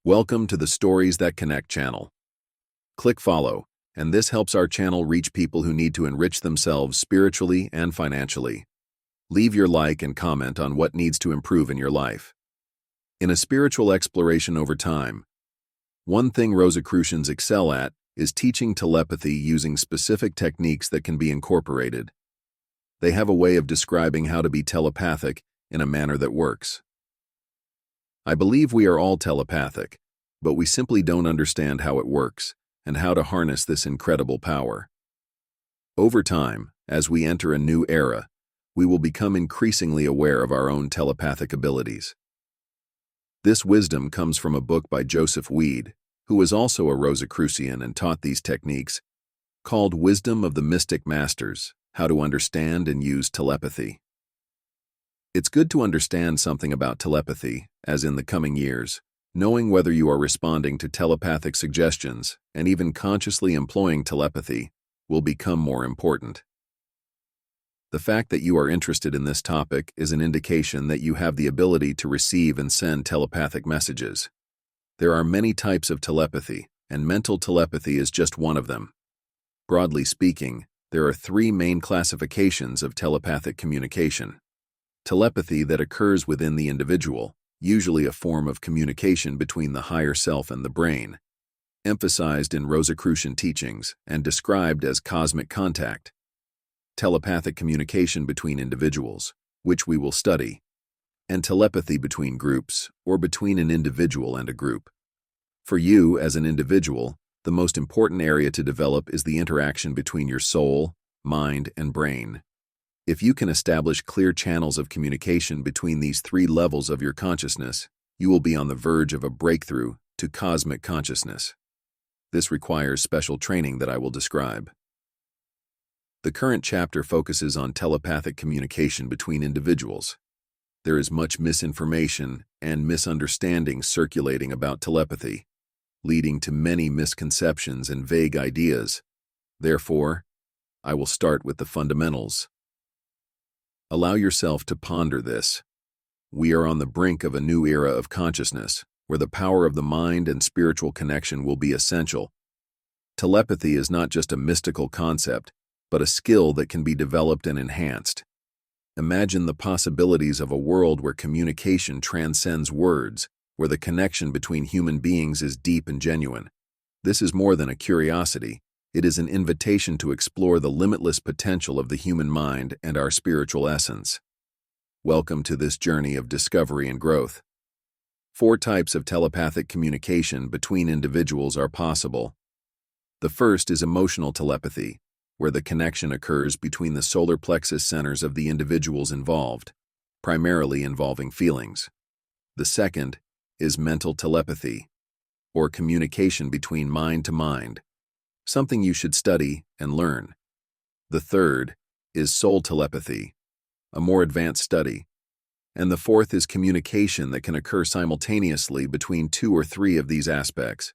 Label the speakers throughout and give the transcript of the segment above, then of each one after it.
Speaker 1: Welcome to the Stories That Connect channel. Click follow, and this helps our channel reach people who need to enrich themselves spiritually and financially. Leave your like and comment on what needs to improve in your life. In a spiritual exploration over time, one thing Rosicrucians excel at is teaching telepathy using specific techniques that can be incorporated. They have a way of describing how to be telepathic in a manner that works. I believe we are all telepathic, but we simply don't understand how it works and how to harness this incredible power. Over time, as we enter a new era, we will become increasingly aware of our own telepathic abilities. This wisdom comes from a book by Joseph Weed, who was also a Rosicrucian and taught these techniques, called Wisdom of the Mystic Masters: How to Understand and Use Telepathy. It's good to understand something about telepathy, as in the coming years, knowing whether you are responding to telepathic suggestions and even consciously employing telepathy will become more important. The fact that you are interested in this topic is an indication that you have the ability to receive and send telepathic messages. There are many types of telepathy, and mental telepathy is just one of them. Broadly speaking, there are three main classifications of telepathic communication. Telepathy that occurs within the individual, usually a form of communication between the higher self and the brain, emphasized in Rosicrucian teachings and described as cosmic contact. Telepathic communication between individuals, which we will study, and telepathy between groups or between an individual and a group. For you as an individual, the most important area to develop is the interaction between your soul, mind, and brain. If you can establish clear channels of communication between these three levels of your consciousness, you will be on the verge of a breakthrough to cosmic consciousness. This requires special training that I will describe. The current chapter focuses on telepathic communication between individuals. There is much misinformation and misunderstanding circulating about telepathy, leading to many misconceptions and vague ideas. Therefore, I will start with the fundamentals. Allow yourself to ponder this. We are on the brink of a new era of consciousness, where the power of the mind and spiritual connection will be essential. Telepathy is not just a mystical concept, but a skill that can be developed and enhanced. Imagine the possibilities of a world where communication transcends words, where the connection between human beings is deep and genuine. This is more than a curiosity. It is an invitation to explore the limitless potential of the human mind and our spiritual essence. Welcome to this journey of discovery and growth. 4 types of telepathic communication between individuals are possible. The first is emotional telepathy, where the connection occurs between the solar plexus centers of the individuals involved, primarily involving feelings. The second is mental telepathy, or communication between mind to mind, something you should study and learn. The third is soul telepathy, a more advanced study. And the fourth is communication that can occur simultaneously between 2 or 3 of these aspects.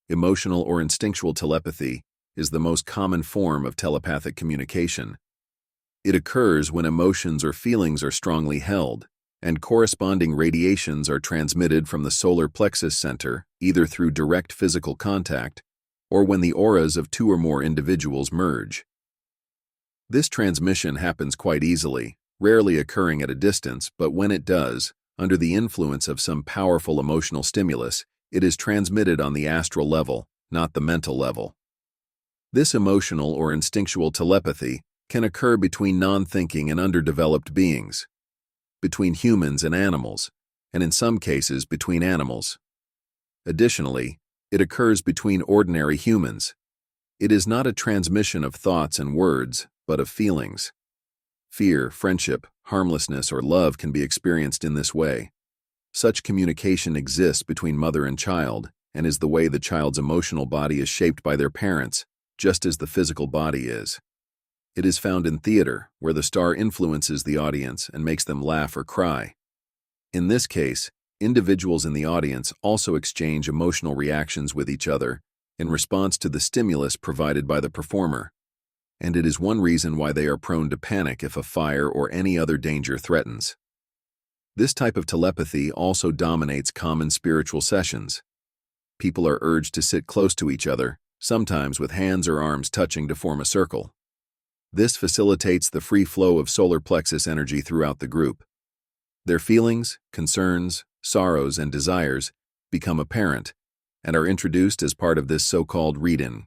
Speaker 1: Emotional or instinctual telepathy is the most common form of telepathic communication. It occurs when emotions or feelings are strongly held, and corresponding radiations are transmitted from the solar plexus center, either through direct physical contact or when the auras of 2 or more individuals merge. This transmission happens quite easily, rarely occurring at a distance, but when it does, under the influence of some powerful emotional stimulus, it is transmitted on the astral level, not the mental level. This emotional or instinctual telepathy can occur between non-thinking and underdeveloped beings, between humans and animals, and in some cases between animals. Additionally, it occurs between ordinary humans. It is not a transmission of thoughts and words, but of feelings. Fear, friendship, harmlessness, or love can be experienced in this way. Such communication exists between mother and child, and is the way the child's emotional body is shaped by their parents, just as the physical body is. It is found in theater, where the star influences the audience and makes them laugh or cry. In this case, individuals in the audience also exchange emotional reactions with each other in response to the stimulus provided by the performer, and it is one reason why they are prone to panic if a fire or any other danger threatens. This type of telepathy also dominates common spiritual sessions. people are urged to sit close to each other, sometimes with hands or arms touching to form a circle. This facilitates the free flow of solar plexus energy throughout the group. Their feelings, concerns, sorrows, and desires become apparent and are introduced as part of this so-called read-in.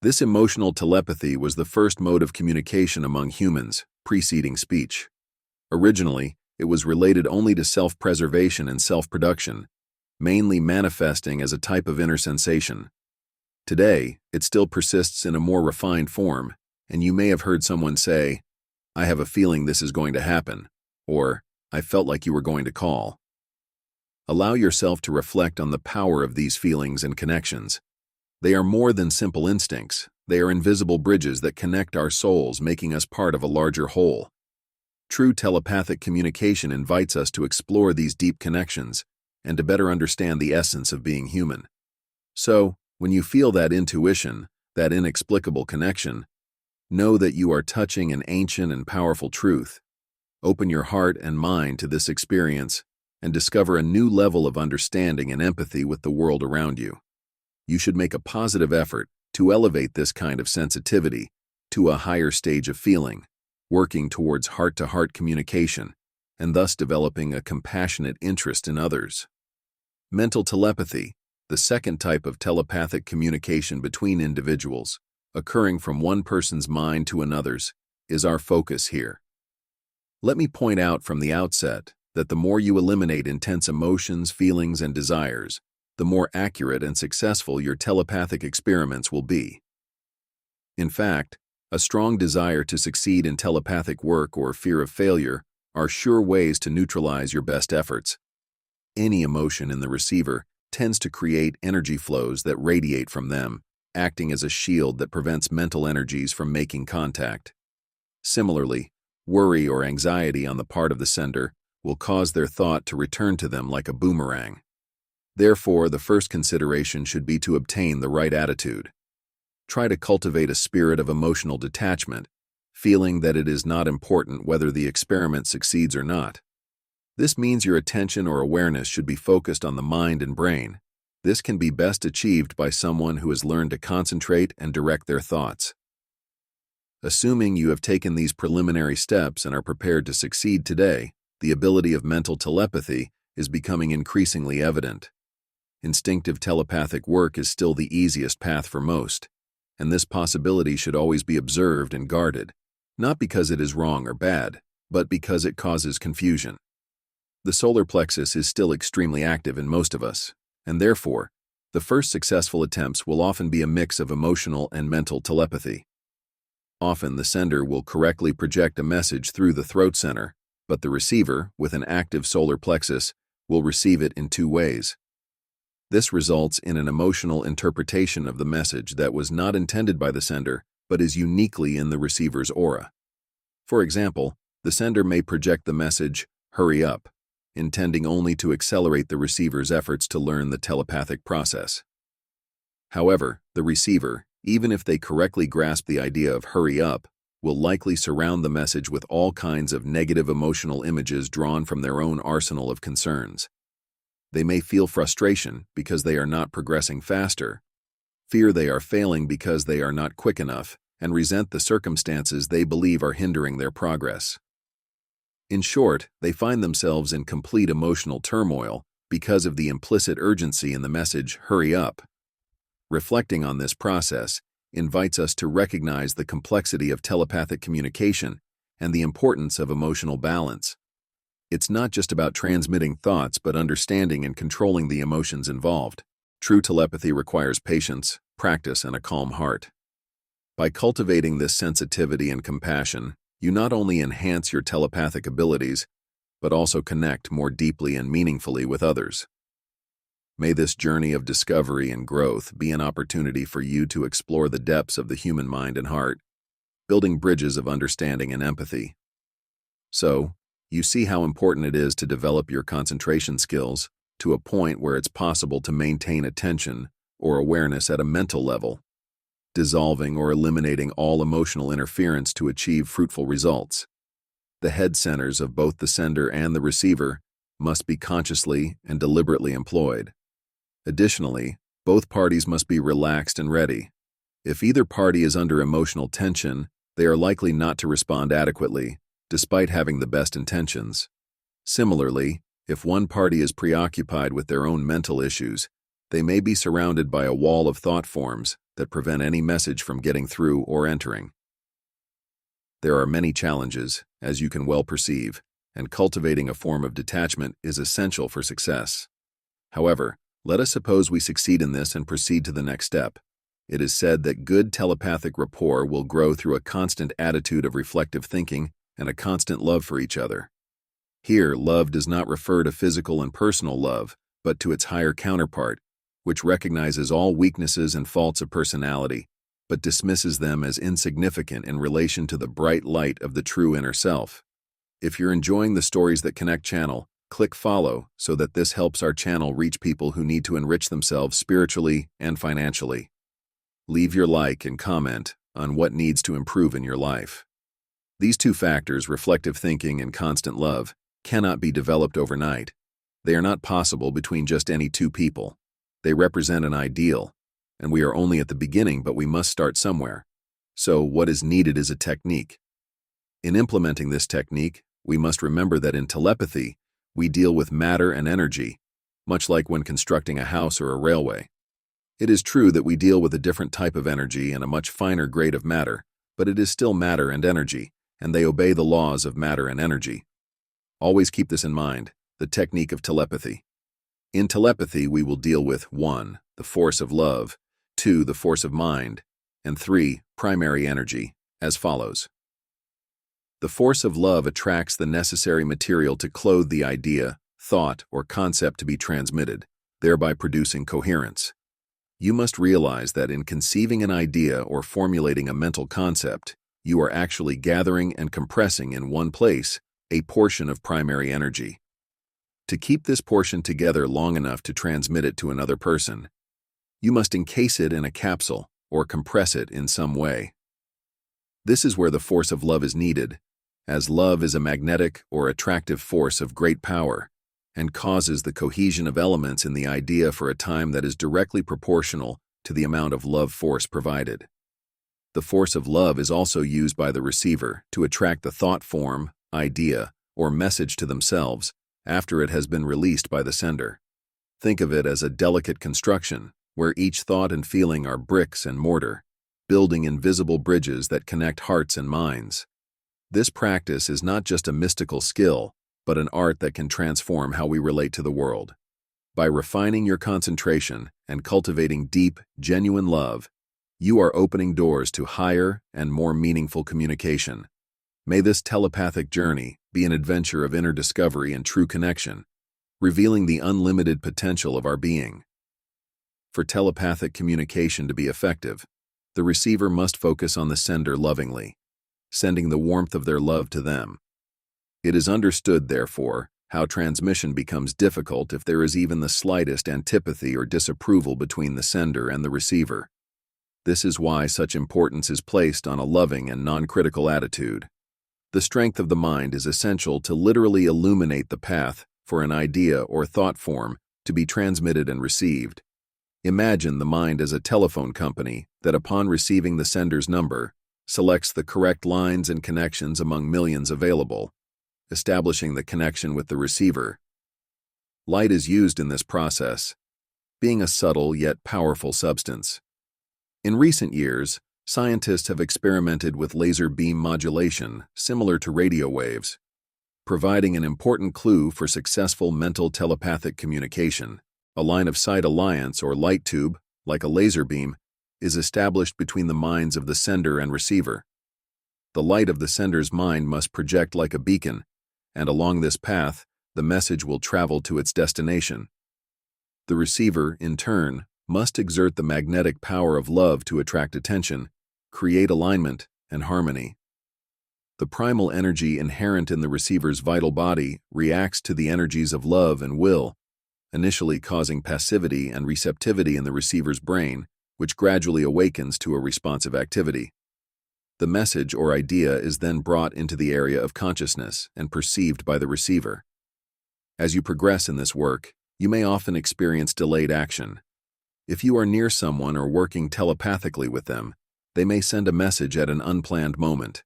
Speaker 1: This emotional telepathy was the first mode of communication among humans, preceding speech. Originally, it was related only to self-preservation and self-production, mainly manifesting as a type of inner sensation. Today, it still persists in a more refined form, and you may have heard someone say, "I have a feeling this is going to happen," or "I felt like you were going to call." Allow yourself to reflect on the power of these feelings and connections. They are more than simple instincts. They are invisible bridges that connect our souls, making us part of a larger whole. True telepathic communication invites us to explore these deep connections and to better understand the essence of being human. So, when you feel that intuition, that inexplicable connection, know that you are touching an ancient and powerful truth. Open your heart and mind to this experience and discover a new level of understanding and empathy with the world around you. You should make a positive effort to elevate this kind of sensitivity to a higher stage of feeling, working towards heart-to-heart communication, and thus developing a compassionate interest in others. Mental telepathy, the second type of telepathic communication between individuals, occurring from one person's mind to another's, is our focus here. Let me point out from the outset that the more you eliminate intense emotions, feelings, and desires, the more accurate and successful your telepathic experiments will be. In fact, a strong desire to succeed in telepathic work or fear of failure are sure ways to neutralize your best efforts. Any emotion in the receiver tends to create energy flows that radiate from them, acting as a shield that prevents mental energies from making contact. Similarly, worry or anxiety on the part of the sender will cause their thought to return to them like a boomerang. Therefore, the first consideration should be to obtain the right attitude. Try to cultivate a spirit of emotional detachment, feeling that it is not important whether the experiment succeeds or not. This means your attention or awareness should be focused on the mind and brain. This can be best achieved by someone who has learned to concentrate and direct their thoughts. Assuming you have taken these preliminary steps and are prepared to succeed today, the ability of mental telepathy is becoming increasingly evident. Instinctive telepathic work is still the easiest path for most, and this possibility should always be observed and guarded, not because it is wrong or bad, but because it causes confusion. The solar plexus is still extremely active in most of us, and therefore, the first successful attempts will often be a mix of emotional and mental telepathy. Often the sender will correctly project a message through the throat center, but the receiver, with an active solar plexus, will receive it in two ways. This results in an emotional interpretation of the message that was not intended by the sender, but is uniquely in the receiver's aura. For example, the sender may project the message, "Hurry up," intending only to accelerate the receiver's efforts to learn the telepathic process. However, the receiver, even if they correctly grasp the idea of "hurry up," will likely surround the message with all kinds of negative emotional images drawn from their own arsenal of concerns. They may feel frustration because they are not progressing faster, fear they are failing because they are not quick enough, and resent the circumstances they believe are hindering their progress. In short, they find themselves in complete emotional turmoil because of the implicit urgency in the message, "Hurry up." Reflecting on this process invites us to recognize the complexity of telepathic communication and the importance of emotional balance. It's not just about transmitting thoughts, but understanding and controlling the emotions involved. True telepathy requires patience, practice, and a calm heart. By cultivating this sensitivity and compassion, you not only enhance your telepathic abilities, but also connect more deeply and meaningfully with others. May this journey of discovery and growth be an opportunity for you to explore the depths of the human mind and heart, building bridges of understanding and empathy. So, you see how important it is to develop your concentration skills to a point where it's possible to maintain attention or awareness at a mental level, dissolving or eliminating all emotional interference to achieve fruitful results. The head centers of both the sender and the receiver must be consciously and deliberately employed. Additionally, both parties must be relaxed and ready. If either party is under emotional tension, they are likely not to respond adequately, despite having the best intentions. Similarly, if one party is preoccupied with their own mental issues, they may be surrounded by a wall of thought forms that prevent any message from getting through or entering. There are many challenges, as you can well perceive, and cultivating a form of detachment is essential for success. However, let us suppose we succeed in this and proceed to the next step. It is said that good telepathic rapport will grow through a constant attitude of reflective thinking and a constant love for each other. Here, love does not refer to physical and personal love, but to its higher counterpart, which recognizes all weaknesses and faults of personality, but dismisses them as insignificant in relation to the bright light of the true inner self. If you're enjoying the Stories That Connect channel, click follow so that this helps our channel reach people who need to enrich themselves spiritually and financially. Leave your like and comment on what needs to improve in your life. These two factors, reflective thinking and constant love, cannot be developed overnight. They are not possible between just any two people. They represent an ideal, and we are only at the beginning, but we must start somewhere. So what is needed is a technique. In implementing this technique, we must remember that in telepathy, we deal with matter and energy, much like when constructing a house or a railway. It is true that we deal with a different type of energy and a much finer grade of matter, but it is still matter and energy, and they obey the laws of matter and energy. Always keep this in mind, the technique of telepathy. In telepathy, we will deal with 1. The force of love, 2. The force of mind, and 3. Primary energy, as follows. The force of love attracts the necessary material to clothe the idea, thought, or concept to be transmitted, thereby producing coherence. You must realize that in conceiving an idea or formulating a mental concept, you are actually gathering and compressing in one place a portion of primary energy. To keep this portion together long enough to transmit it to another person, you must encase it in a capsule or compress it in some way. This is where the force of love is needed, as love is a magnetic or attractive force of great power and causes the cohesion of elements in the idea for a time that is directly proportional to the amount of love force provided. The force of love is also used by the receiver to attract the thought form, idea, or message to themselves after it has been released by the sender. Think of it as a delicate construction where each thought and feeling are bricks and mortar, building invisible bridges that connect hearts and minds. This practice is not just a mystical skill, but an art that can transform how we relate to the world. By refining your concentration and cultivating deep, genuine love, you are opening doors to higher and more meaningful communication. May this telepathic journey be an adventure of inner discovery and true connection, revealing the unlimited potential of our being. For telepathic communication to be effective, the receiver must focus on the sender lovingly, sending the warmth of their love to them. It is understood, therefore, how transmission becomes difficult if there is even the slightest antipathy or disapproval between the sender and the receiver. This is why such importance is placed on a loving and non-critical attitude. The strength of the mind is essential to literally illuminate the path for an idea or thought form to be transmitted and received. Imagine the mind as a telephone company that, upon receiving the sender's number, selects the correct lines and connections among millions available, establishing the connection with the receiver. Light is used in this process, being a subtle yet powerful substance. In recent years, scientists have experimented with laser beam modulation similar to radio waves, providing an important clue for successful mental telepathic communication. A line of sight alliance or light tube, like a laser beam, is established between the minds of the sender and receiver. The light of the sender's mind must project like a beacon, and along this path, the message will travel to its destination. The receiver, in turn, must exert the magnetic power of love to attract attention, create alignment, and harmony. The primal energy inherent in the receiver's vital body reacts to the energies of love and will, initially causing passivity and receptivity in the receiver's brain, which gradually awakens to a responsive activity. The message or idea is then brought into the area of consciousness and perceived by the receiver. As you progress in this work, You may often experience delayed action. If you are near someone or working telepathically with them, they may send a message at an unplanned moment.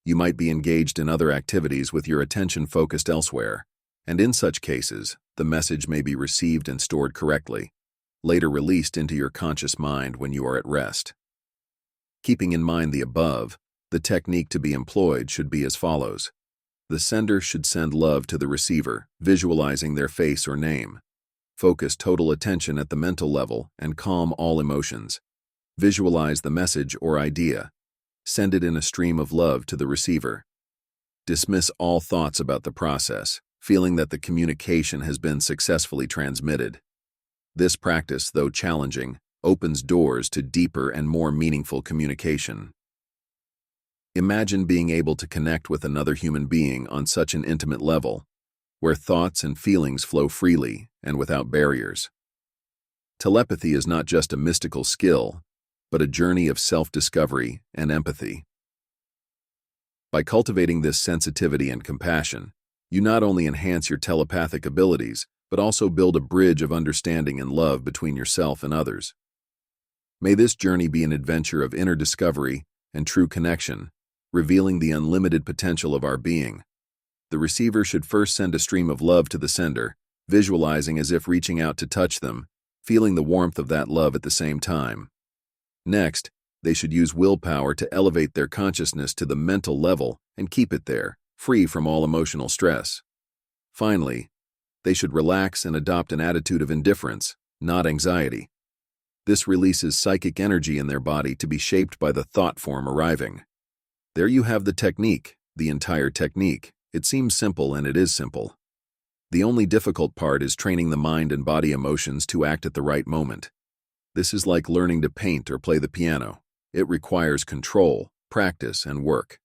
Speaker 1: You might be engaged in other activities with your attention focused elsewhere, and in such cases, the message may be received and stored correctly, later released into your conscious mind when you are at rest. Keeping in mind the above, the technique to be employed should be as follows. The sender should send love to the receiver, visualizing their face or name. Focus total attention at the mental level and calm all emotions. Visualize the message or idea. Send it in a stream of love to the receiver. Dismiss all thoughts about the process, feeling that the communication has been successfully transmitted. This practice, though challenging, opens doors to deeper and more meaningful communication. Imagine being able to connect with another human being on such an intimate level, where thoughts and feelings flow freely and without barriers. Telepathy is not just a mystical skill, but a journey of self-discovery and empathy. By cultivating this sensitivity and compassion, you not only enhance your telepathic abilities, but also build a bridge of understanding and love between yourself and others. May this journey be an adventure of inner discovery and true connection, revealing the unlimited potential of our being. The receiver should first send a stream of love to the sender, visualizing as if reaching out to touch them, feeling the warmth of that love at the same time. Next, they should use willpower to elevate their consciousness to the mental level and keep it there, free from all emotional stress. Finally, they should relax and adopt an attitude of indifference, not anxiety. This releases psychic energy in their body to be shaped by the thought form arriving. There you have the technique, the entire technique. It seems simple, and it is simple. The only difficult part is training the mind and body emotions to act at the right moment. This is like learning to paint or play the piano. It requires control, practice, and work.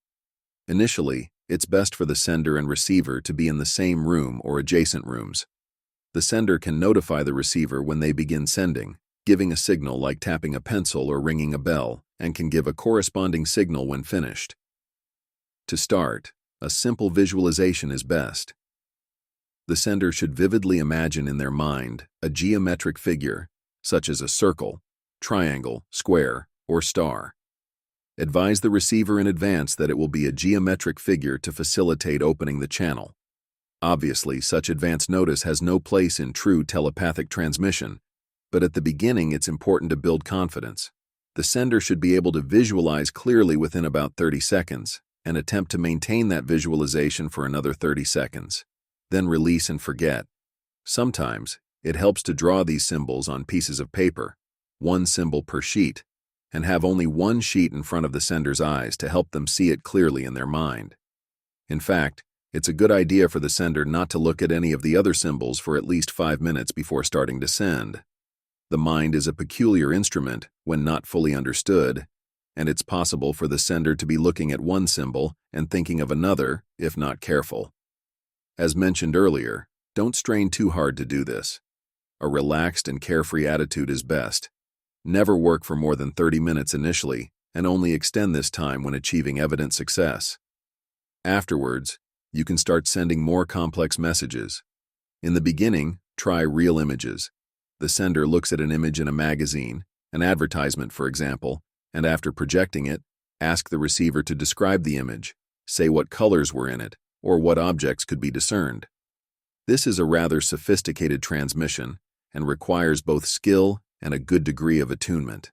Speaker 1: Initially, it's best for the sender and receiver to be in the same room or adjacent rooms. The sender can notify the receiver when they begin sending, giving a signal like tapping a pencil or ringing a bell, and can give a corresponding signal when finished. To start, a simple visualization is best. The sender should vividly imagine in their mind a geometric figure, such as a circle, triangle, square, or star. Advise the receiver in advance that it will be a geometric figure to facilitate opening the channel. Obviously, such advance notice has no place in true telepathic transmission, but at the beginning it's important to build confidence. The sender should be able to visualize clearly within about 30 seconds and attempt to maintain that visualization for another 30 seconds. Then release and forget. Sometimes, it helps to draw these symbols on pieces of paper, one symbol per sheet, and have only one sheet in front of the sender's eyes to help them see it clearly in their mind. In fact, it's a good idea for the sender not to look at any of the other symbols for at least 5 minutes before starting to send. The mind is a peculiar instrument when not fully understood, and it's possible for the sender to be looking at one symbol and thinking of another if not careful. As mentioned earlier, don't strain too hard to do this. A relaxed and carefree attitude is best. Never work for more than 30 minutes initially, and only extend this time when achieving evident success. Afterwards, you can start sending more complex messages. In the beginning, try real images. The sender looks at an image in a magazine, an advertisement for example, and after projecting it, ask the receiver to describe the image, say what colors were in it, or what objects could be discerned. This is a rather sophisticated transmission and requires both skill and a good degree of attunement.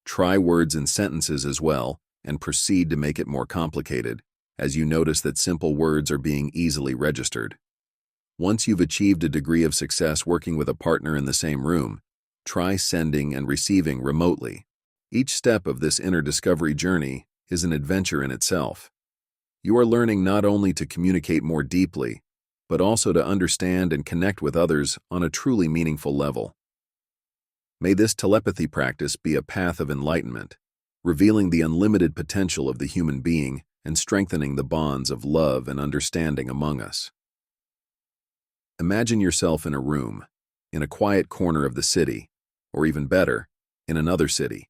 Speaker 1: Try words and sentences as well, and proceed to make it more complicated, as you notice that simple words are being easily registered. Once you've achieved a degree of success working with a partner in the same room, try sending and receiving remotely. Each step of this inner discovery journey is an adventure in itself. You are learning not only to communicate more deeply, but also to understand and connect with others on a truly meaningful level. May this telepathy practice be a path of enlightenment, revealing the unlimited potential of the human being and strengthening the bonds of love and understanding among us. Imagine yourself in a room, in a quiet corner of the city, or even better, in another city.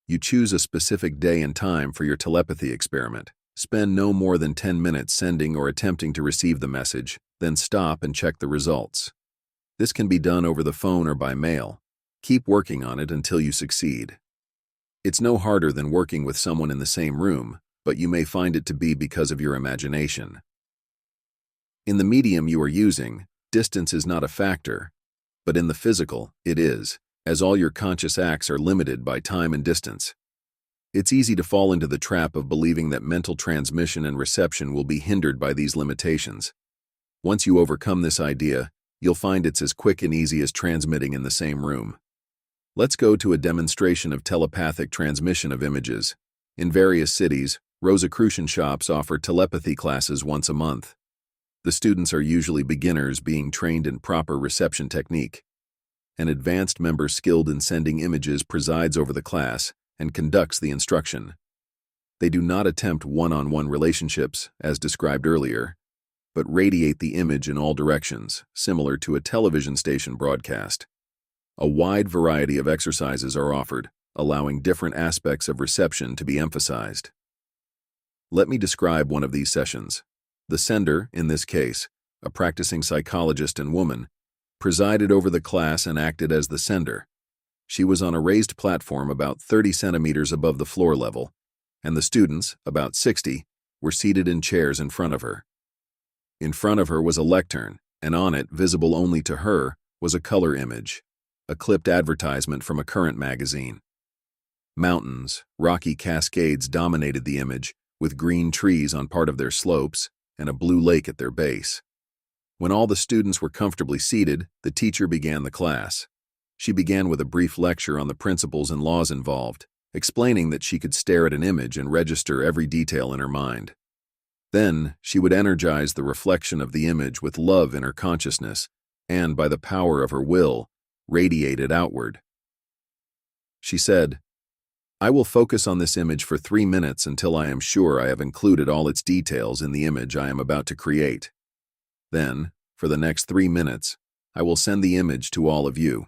Speaker 1: You choose a specific day and time for your telepathy experiment. Spend no more than 10 minutes sending or attempting to receive the message, then stop and check the results. This can be done over the phone or by mail. Keep working on it until you succeed. It's no harder than working with someone in the same room, but you may find it to be because of your imagination. In the medium you are using, distance is not a factor, but in the physical, it is, as all your conscious acts are limited by time and distance. It's easy to fall into the trap of believing that mental transmission and reception will be hindered by these limitations. Once you overcome this idea, you'll find it's as quick and easy as transmitting in the same room. Let's go to a demonstration of telepathic transmission of images. In various cities, Rosicrucian shops offer telepathy classes once a month. The students are usually beginners being trained in proper reception technique. An advanced member skilled in sending images presides over the class and conducts the instruction. They do not attempt one-on-one relationships, as described earlier, but radiate the image in all directions, similar to a television station broadcast. A wide variety of exercises are offered, allowing different aspects of reception to be emphasized. Let me describe one of these sessions. The sender, in this case, a practicing psychologist and woman, presided over the class and acted as the sender. She was on a raised platform about 30 centimeters above the floor level, and the students, about 60, were seated in chairs in front of her. In front of her was a lectern, and on it, visible only to her, was a color image, a clipped advertisement from a current magazine. Mountains, rocky cascades dominated the image, with green trees on part of their slopes and a blue lake at their base. When all the students were comfortably seated, the teacher began the class. She began with a brief lecture on the principles and laws involved, explaining that she could stare at an image and register every detail in her mind. Then, she would energize the reflection of the image with love in her consciousness, and by the power of her will, radiate it outward. She said, "I will focus on this image for 3 minutes until I am sure I have included all its details in the image I am about to create. Then, for the next 3 minutes, I will send the image to all of you.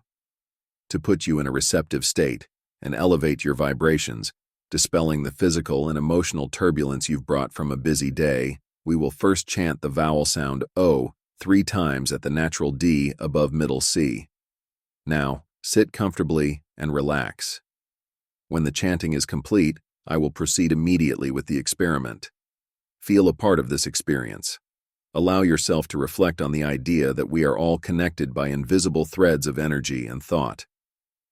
Speaker 1: To put you in a receptive state and elevate your vibrations, dispelling the physical and emotional turbulence you've brought from a busy day, we will first chant the vowel sound O 3 times at the natural D above middle C. Now, sit comfortably and relax. When the chanting is complete, I will proceed immediately with the experiment. Feel a part of this experience. Allow yourself to reflect on the idea that we are all connected by invisible threads of energy and thought.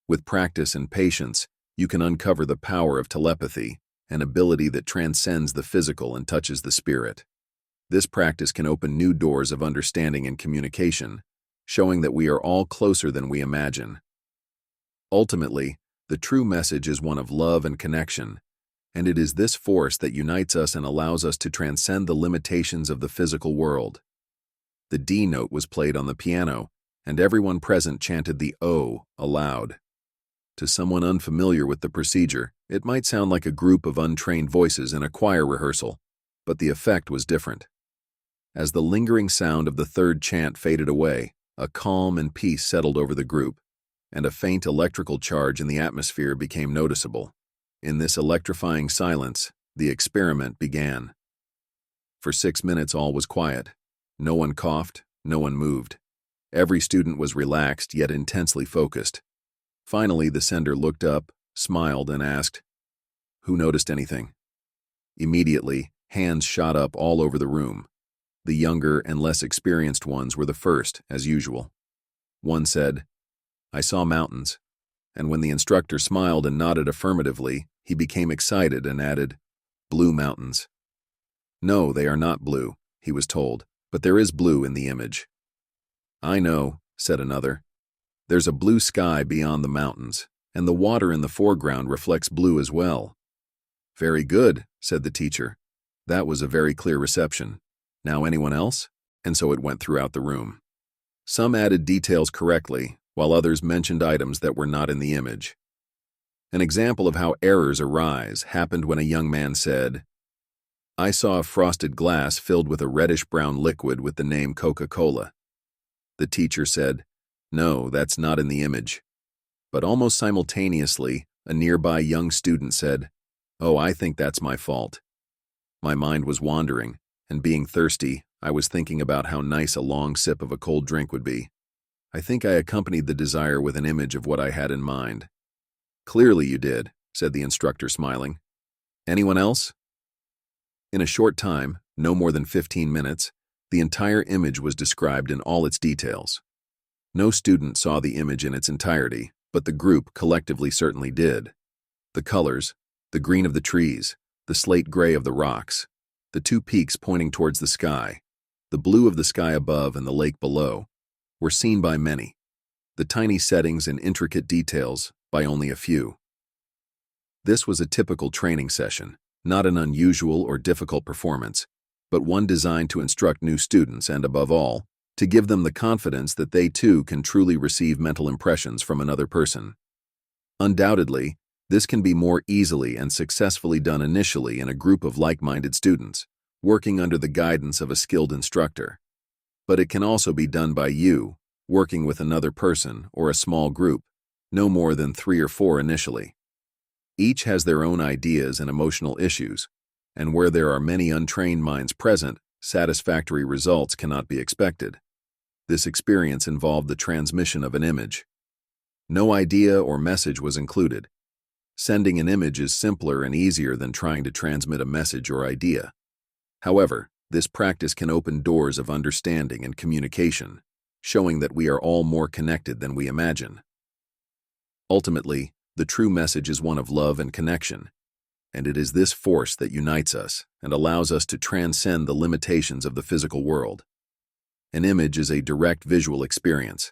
Speaker 1: With practice and patience, you can uncover the power of telepathy, an ability that transcends the physical and touches the spirit. This practice can open new doors of understanding and communication, showing that we are all closer than we imagine. Ultimately, the true message is one of love and connection, and it is this force that unites us and allows us to transcend the limitations of the physical world. The D note was played on the piano, and everyone present chanted the O aloud. To someone unfamiliar with the procedure, it might sound like a group of untrained voices in a choir rehearsal, but the effect was different. As the lingering sound of the third chant faded away, a calm and peace settled over the group, and a faint electrical charge in the atmosphere became noticeable. In this electrifying silence, the experiment began. For 6 minutes all was quiet. No one coughed, no one moved. Every student was relaxed yet intensely focused. Finally, the sender looked up, smiled, and asked, "Who noticed anything?" Immediately, hands shot up all over the room. The younger and less experienced ones were the first, as usual. One said, "I saw mountains," and when the instructor smiled and nodded affirmatively, he became excited and added, "Blue mountains." "No, they are not blue," he was told, "but there is blue in the image." "I know," said another. "There's a blue sky beyond the mountains, and the water in the foreground reflects blue as well." "Very good," said the teacher. "That was a very clear reception. Now anyone else?" And so it went throughout the room. Some added details correctly, while others mentioned items that were not in the image. An example of how errors arise happened when a young man said, "I saw a frosted glass filled with a reddish-brown liquid with the name Coca-Cola." The teacher said, "No, that's not in the image." But almost simultaneously, a nearby young student said, "Oh, I think that's my fault." My mind was wandering, and being thirsty, I was thinking about how nice a long sip of a cold drink would be. I think I accompanied the desire with an image of what I had in mind. Clearly you did, said the instructor, smiling. Anyone else? In a short time, no more than 15 minutes, the entire image was described in all its details. No student saw the image in its entirety, but the group collectively certainly did. The colors, the green of the trees, the slate gray of the rocks, the two peaks pointing towards the sky, the blue of the sky above and the lake below, were seen by many. The tiny settings and intricate details by only a few. This was a typical training session, not an unusual or difficult performance, but one designed to instruct new students and, above all, to give them the confidence that they too can truly receive mental impressions from another person. Undoubtedly, this can be more easily and successfully done initially in a group of like-minded students, working under the guidance of a skilled instructor. But it can also be done by you, working with another person or a small group, no more than 3 or 4 initially. Each has their own ideas and emotional issues, and where there are many untrained minds present, satisfactory results cannot be expected. This experience involved the transmission of an image. No idea or message was included. Sending an image is simpler and easier than trying to transmit a message or idea. However, this practice can open doors of understanding and communication, showing that we are all more connected than we imagine. Ultimately, the true message is one of love and connection, and it is this force that unites us and allows us to transcend the limitations of the physical world. An image is a direct visual experience.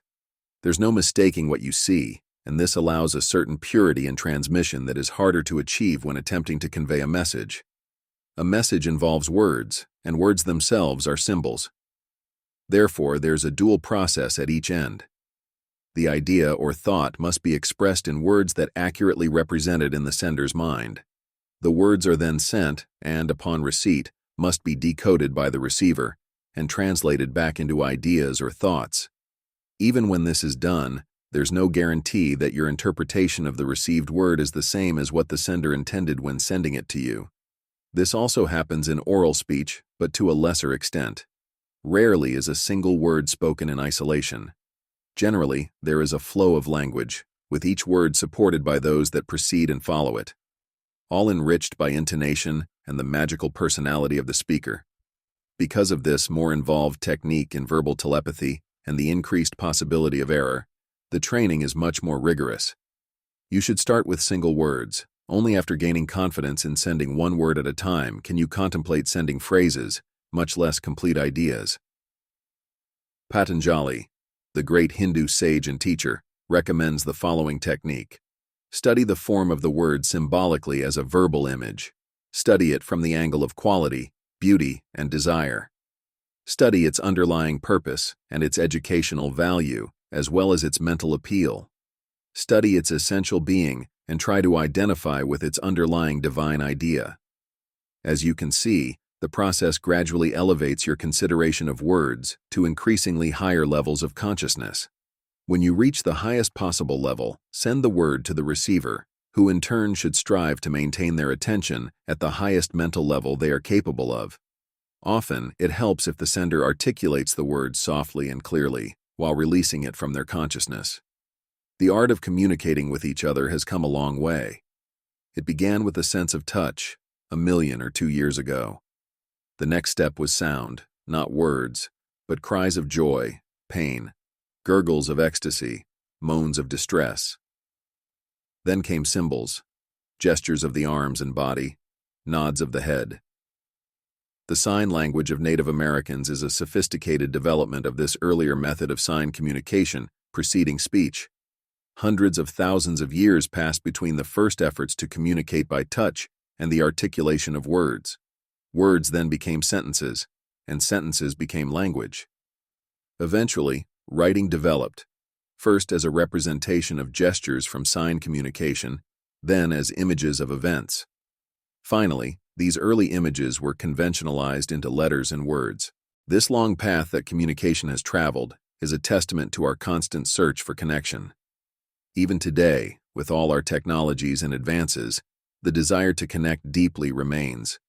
Speaker 1: There's no mistaking what you see, and this allows a certain purity in transmission that is harder to achieve when attempting to convey a message. A message involves words, and words themselves are symbols. Therefore, there's a dual process at each end. The idea or thought must be expressed in words that accurately represent it in the sender's mind. The words are then sent and, upon receipt, must be decoded by the receiver and translated back into ideas or thoughts. Even when this is done, there's no guarantee that your interpretation of the received word is the same as what the sender intended when sending it to you. This also happens in oral speech, but to a lesser extent. Rarely is a single word spoken in isolation. Generally, there is a flow of language, with each word supported by those that precede and follow it, all enriched by intonation and the magical personality of the speaker. Because of this more involved technique in verbal telepathy and the increased possibility of error, the training is much more rigorous. You should start with single words. Only after gaining confidence in sending one word at a time can you contemplate sending phrases, much less complete ideas. Patanjali, the great Hindu sage and teacher, recommends the following technique. Study the form of the word symbolically as a verbal image. Study it from the angle of quality, beauty, and desire. Study its underlying purpose and its educational value, as well as its mental appeal. Study its essential being and try to identify with its underlying divine idea. As you can see, the process gradually elevates your consideration of words to increasingly higher levels of consciousness. When you reach the highest possible level, send the word to the receiver, who in turn should strive to maintain their attention at the highest mental level they are capable of. Often, it helps if the sender articulates the word softly and clearly, while releasing it from their consciousness. The art of communicating with each other has come a long way. It began with a sense of touch, 1 or 2 years ago. The next step was sound, not words, but cries of joy, pain, gurgles of ecstasy, moans of distress. Then came symbols, gestures of the arms and body, nods of the head. The sign language of Native Americans is a sophisticated development of this earlier method of sign communication preceding speech. Hundreds of thousands of years passed between the first efforts to communicate by touch and the articulation of words. Words then became sentences, and sentences became language. Eventually, writing developed, first as a representation of gestures from sign communication, then as images of events. Finally, these early images were conventionalized into letters and words. This long path that communication has traveled is a testament to our constant search for connection. Even today, with all our technologies and advances, the desire to connect deeply remains,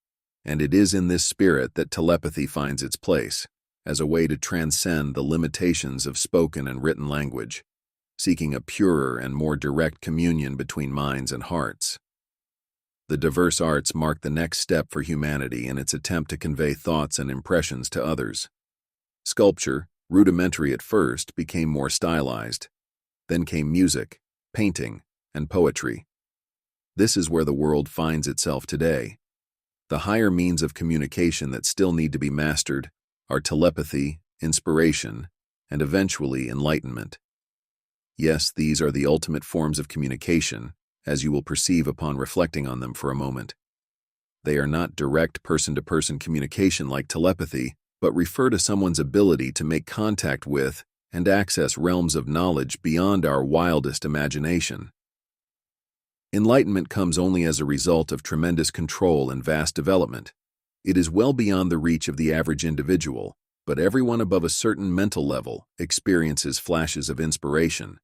Speaker 1: and it is in this spirit that telepathy finds its place. as a way to transcend the limitations of spoken and written language, seeking a purer and more direct communion between minds and hearts. The diverse arts mark the next step for humanity in its attempt to convey thoughts and impressions to others. Sculpture, rudimentary at first, became more stylized. Then came music, painting, and poetry. This is where the world finds itself today. The higher means of communication that still need to be mastered are telepathy, inspiration, and eventually enlightenment. Yes, these are the ultimate forms of communication, as you will perceive upon reflecting on them for a moment. They are not direct person-to-person communication like telepathy, but refer to someone's ability to make contact with and access realms of knowledge beyond our wildest imagination. Enlightenment comes only as a result of tremendous control and vast development. It is well beyond the reach of the average individual, but everyone above a certain mental level experiences flashes of inspiration.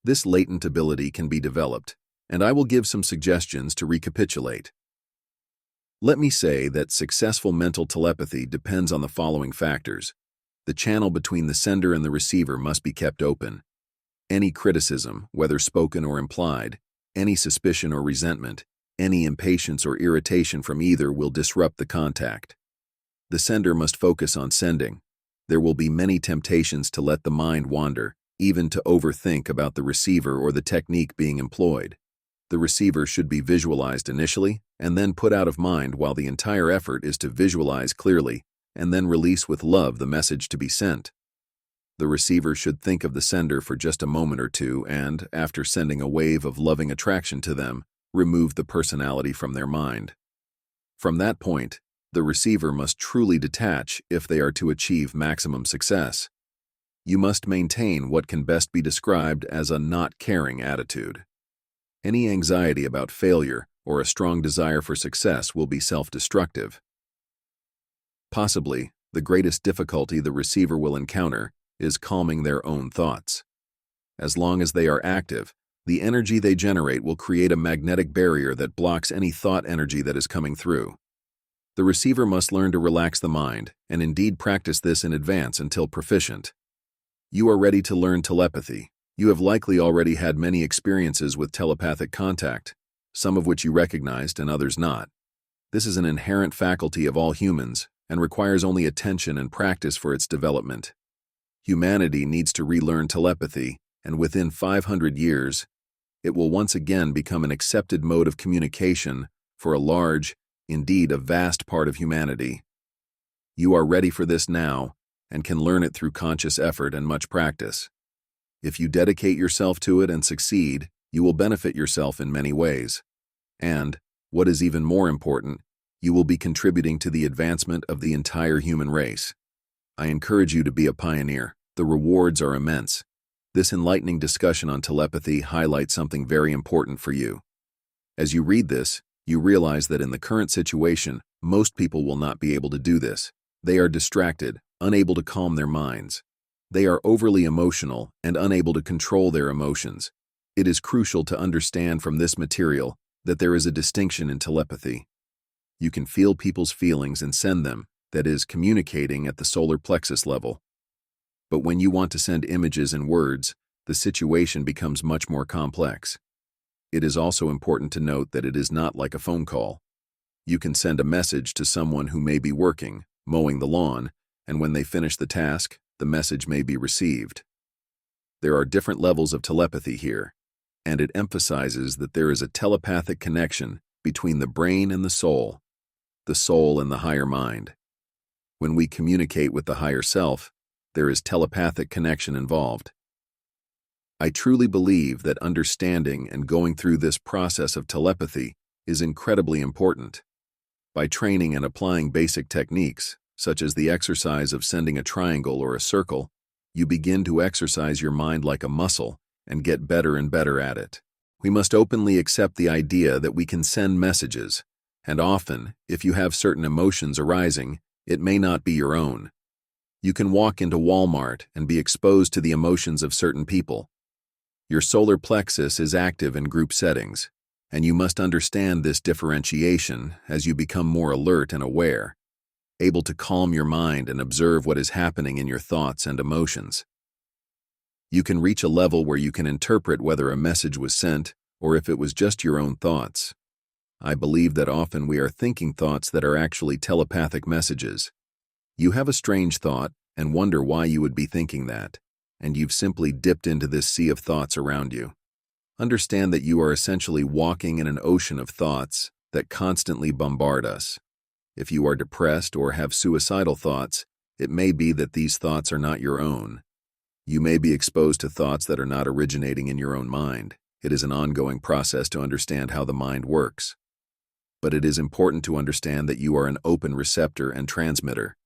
Speaker 1: This latent ability can be developed, and I will give some suggestions to recapitulate. Let me say that successful mental telepathy depends on the following factors. The channel between the sender and the receiver must be kept open. Any criticism, whether spoken or implied, any suspicion or resentment, any impatience or irritation from either will disrupt the contact. The sender must focus on sending. There will be many temptations to let the mind wander, even to overthink about the receiver or the technique being employed. The receiver should be visualized initially and then put out of mind, while the entire effort is to visualize clearly and then release with love the message to be sent. The receiver should think of the sender for just a moment or two and, after sending a wave of loving attraction to them, remove the personality from their mind. From that point, the receiver must truly detach if they are to achieve maximum success. You must maintain what can best be described as a not caring attitude. Any anxiety about failure or a strong desire for success will be self-destructive. Possibly, the greatest difficulty the receiver will encounter is calming their own thoughts. As long as they are active, the energy they generate will create a magnetic barrier that blocks any thought energy that is coming through. The receiver must learn to relax the mind, and indeed practice this in advance until proficient. You are ready to learn telepathy. You have likely already had many experiences with telepathic contact, some of which you recognized and others not. This is an inherent faculty of all humans and requires only attention and practice for its development. Humanity needs to relearn telepathy, and within 500 years, it will once again become an accepted mode of communication for a large, indeed a vast part of humanity. You are ready for this now and can learn it through conscious effort and much practice. If you dedicate yourself to it and succeed, you will benefit yourself in many ways. And, what is even more important, you will be contributing to the advancement of the entire human race. I encourage you to be a pioneer. The rewards are immense. This enlightening discussion on telepathy highlights something very important for you. As you read this, you realize that in the current situation, most people will not be able to do this. They are distracted, unable to calm their minds. They are overly emotional and unable to control their emotions. It is crucial to understand from this material that there is a distinction in telepathy. You can feel people's feelings and send them, that is, communicating at the solar plexus level. But when you want to send images and words, the situation becomes much more complex. It is also important to note that it is not like a phone call. You can send a message to someone who may be working, mowing the lawn, and when they finish the task, the message may be received. There are different levels of telepathy here, and it emphasizes that there is a telepathic connection between the brain and the soul and the higher mind. When we communicate with the higher self, there is telepathic connection involved. I truly believe that understanding and going through this process of telepathy is incredibly important. By training and applying basic techniques, such as the exercise of sending a triangle or a circle, you begin to exercise your mind like a muscle and get better and better at it. We must openly accept the idea that we can send messages, and often, if you have certain emotions arising, it may not be your own. You can walk into Walmart and be exposed to the emotions of certain people. Your solar plexus is active in group settings, and you must understand this differentiation as you become more alert and aware. able to calm your mind and observe what is happening in your thoughts and emotions. You can reach a level where you can interpret whether a message was sent or if it was just your own thoughts. I believe that often we are thinking thoughts that are actually telepathic messages. You have a strange thought and wonder why you would be thinking that, and you've simply dipped into this sea of thoughts around you. Understand that you are essentially walking in an ocean of thoughts that constantly bombard us. If you are depressed or have suicidal thoughts, it may be that these thoughts are not your own. You may be exposed to thoughts that are not originating in your own mind. It is an ongoing process to understand how the mind works. But it is important to understand that you are an open receptor and transmitter.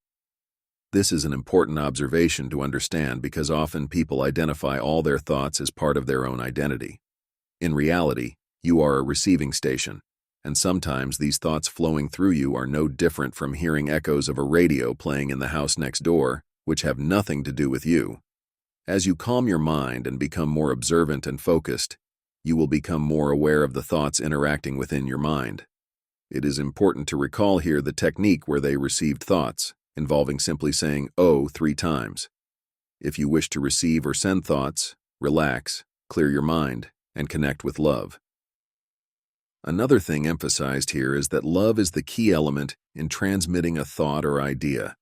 Speaker 1: This is an important observation to understand because often people identify all their thoughts as part of their own identity. In reality, you are a receiving station, and sometimes these thoughts flowing through you are no different from hearing echoes of a radio playing in the house next door, which have nothing to do with you. As you calm your mind and become more observant and focused, you will become more aware of the thoughts interacting within your mind. It is important to recall here the technique where they received thoughts, involving simply saying "oh" 3 times. If you wish to receive or send thoughts, relax, clear your mind, and connect with love. Another thing emphasized here is that love is the key element in transmitting a thought or idea.